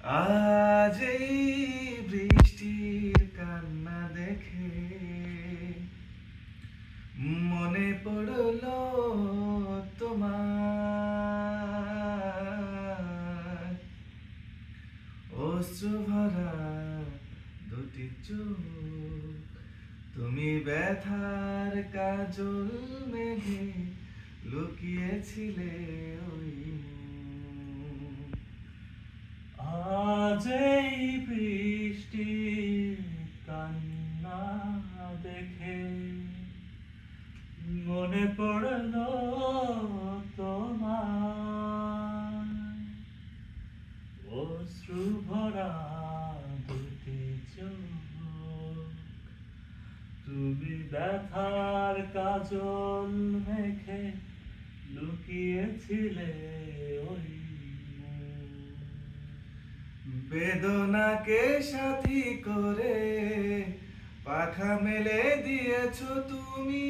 আজ এই বৃষ্টির কান্না দেখে মনে পড়লো তোমার অশ্রু ভরা দুটি চোখ, তুমি ব্যথার কাজল মেঘে লুকিয়েছিলে ওই মুখ। আজ এই বৃষ্টির কান্না দেখে মনে পড়ল তোমার অশ্রু ভরা দুটি চোখ, তুমি ব্যথার কাজল মেখে লুকিয়েছিলে ওই মুখ। বেদনাকে সাথী করে পাখা মেলে দিয়েছো তুমি,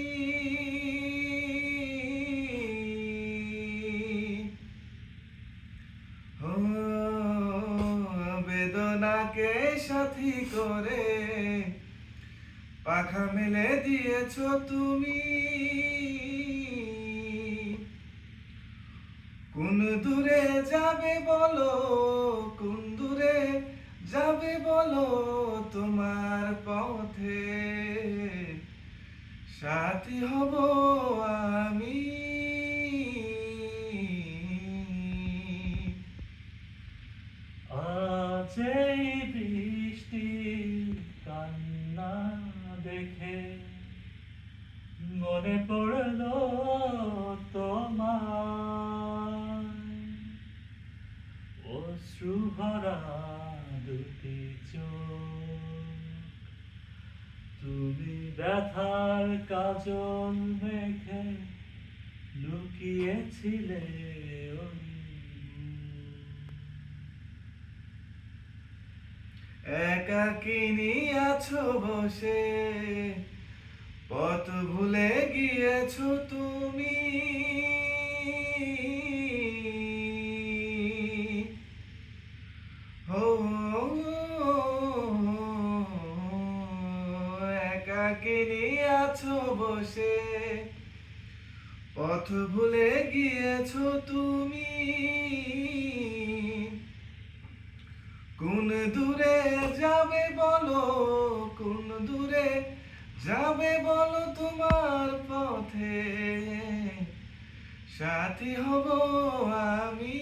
ও বেদনাকে সাথী করে পাখা মেলে দিয়েছো তুমি। কোন দূরে যাবে বলো, কোন দূরে যাবে বলো, তোমার পথে সাথী হব আমি। আজ এই বৃষ্টির কান্না দেখে মনে পড়ল তোমার অশ্রু ভরা দুটি চোখ, তুমি ব্যথার কাজল মেখে লুকিয়েছিলে ওই মুখ। একাকিনী আছো বসে, পথ ভুলে গিয়েছো তুমি, ও একাকিনী আছো বসে, পথ ভুলে গিয়েছো তুমি। কোন দূরে যাবে বলো, কোন দূরে যাবে বলো, তোমার পথে সাথী হব আমি।